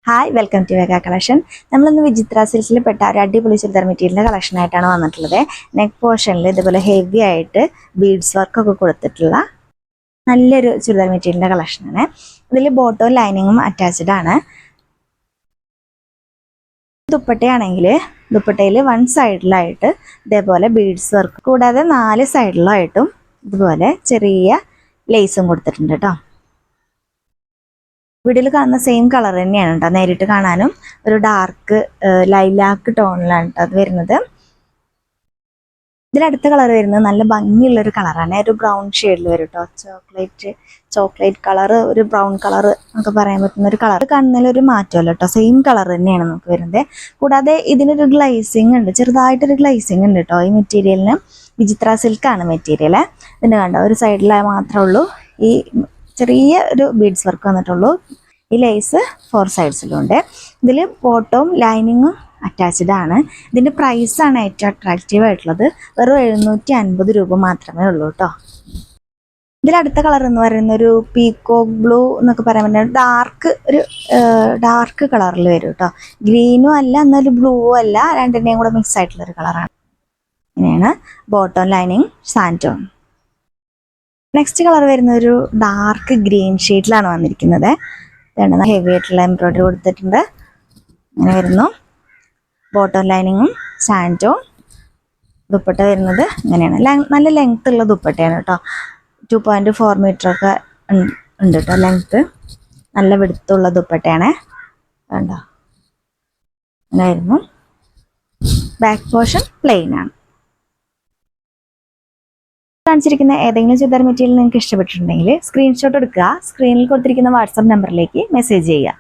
Hi welcome to വേഗ collection. നമ്മളിന്ന് വിചിത്ര സിൽസിൽ പെട്ട ഒരു അടിപൊളി ചുരിദാർ മെറ്റീരിയലിൻ്റെ കളക്ഷനായിട്ടാണ് വന്നിട്ടുള്ളത്. നെക്ക് പോർഷനിൽ ഇതുപോലെ ഹെവി ആയിട്ട് ബീഡ്സ് വർക്കൊക്കെ കൊടുത്തിട്ടുള്ള നല്ലൊരു ചുരിദാർ മെറ്റീരിയലിൻ്റെ കളക്ഷനാണ്. ഇതിൽ ബോട്ടോ ലൈനിങ്ങും അറ്റാച്ച്ഡ് ആണ്. ദുപ്പട്ടയാണെങ്കിൽ ദുപ്പട്ടയിൽ വൺ സൈഡിലായിട്ട് ഇതേപോലെ ബീഡ്സ് വർക്ക്, കൂടാതെ 4 സൈഡിലായിട്ടും ഇതുപോലെ ചെറിയ ലേസും കൊടുത്തിട്ടുണ്ട് കേട്ടോ. വീഡിയോയിൽ കാണുന്ന സെയിം കളർ തന്നെയാണ് കേട്ടോ. നേരിട്ട് കാണാനും ഒരു ഡാർക്ക് ലൈലാക്ക് ടോണിലാണ് കേട്ടോ അത് വരുന്നത്. ഇതിലടുത്ത കളർ വരുന്നത് നല്ല ഭംഗിയുള്ളൊരു കളറാണ്. ഒരു ബ്രൗൺ ഷെയ്ഡിൽ വരും കേട്ടോ. ചോക്ലേറ്റ് കളർ, ഒരു ബ്രൗൺ കളർ എന്നൊക്കെ പറയാൻ പറ്റുന്ന ഒരു കളർ. കാണുന്നതിലൊരു മാറ്റമല്ല കേട്ടോ, സെയിം കളർ തന്നെയാണ് നമുക്ക് വരുന്നത്. കൂടാതെ ഇതിനൊരു ഗ്ലൈസിങ് ഉണ്ട്, ചെറുതായിട്ടൊരു ഗ്ലൈസിങ് ഉണ്ട് കേട്ടോ ഈ മെറ്റീരിയലിന്. വിചിത്ര സിൽക്കാണ് മെറ്റീരിയൽ. ഇതിന് കണ്ടോ, ഒരു സൈഡിൽ മാത്രമേ ഉള്ളൂ ഈ ചെറിയ ഒരു ബീഡ്സ് വർക്ക് വന്നിട്ടുള്ളൂ. ഈ ലേസ് 4 സൈഡ്സിലും ഉണ്ട്. ഇതിൽ ബോട്ടവും ലൈനിങ്ങും അറ്റാച്ച്ഡ് ആണ്. ഇതിൻ്റെ പ്രൈസാണ് ഏറ്റവും അട്രാക്റ്റീവ് ആയിട്ടുള്ളത്. വെറും 750 രൂപ മാത്രമേ ഉള്ളൂ കേട്ടോ. ഇതിലടുത്ത കളർ എന്ന് പറയുന്ന ഒരു പീക്കോക്ക് ബ്ലൂ എന്നൊക്കെ പറയാൻ പറ്റുന്ന ഡാർക്ക് കളറിൽ വരും കേട്ടോ. ഗ്രീനും അല്ല എന്നൊരു ബ്ലൂ അല്ല, രണ്ടിൻ്റെയും കൂടെ മിക്സ് ആയിട്ടുള്ളൊരു കളറാണ്. ഇങ്ങനെയാണ് ബോട്ടം ലൈനിങ് സാൻറ്റോൺ. നെക്സ്റ്റ് കളർ വരുന്ന ഒരു ഡാർക്ക് ഗ്രീൻ ഷെയ്ഡിലാണ് വന്നിരിക്കുന്നത്. ഹെവി ആയിട്ടുള്ള എംബ്രോയിഡറി കൊടുത്തിട്ടുണ്ട്. അങ്ങനെ വരുന്നു. ബോട്ടം ലൈനിങ്ങും സാൻറ്റോൺ. ദുപ്പട്ട വരുന്നത് ഇങ്ങനെയാണ്. നല്ല ലെങ്ത് ഉള്ള ദുപ്പട്ടയാണ് കേട്ടോ. 2.4 മീറ്റർ ഒക്കെ ഉണ്ട് കേട്ടോ ലെങ്ത്ത്. നല്ല വെടുത്തുള്ള ദുപ്പട്ടയാണ്. കണ്ടോ, അങ്ങനെ വരുന്നു. ബാക്ക് പോർഷൻ പ്ലെയിൻ ആണ്. കാണിച്ചിരിക്കുന്ന ഏതെങ്കിലും ചുരിദാർ മെറ്റീരിയൽ നിങ്ങൾക്ക് ഇഷ്ടപ്പെട്ടിട്ടുണ്ടെങ്കിൽ സ്ക്രീൻഷോട്ട് എടുക്കുക. സ്ക്രീനിൽ കൊടുത്തിരിക്കുന്ന വാട്സാപ്പ് നമ്പറിലേക്ക് മെസ്സേജ് ചെയ്യുക.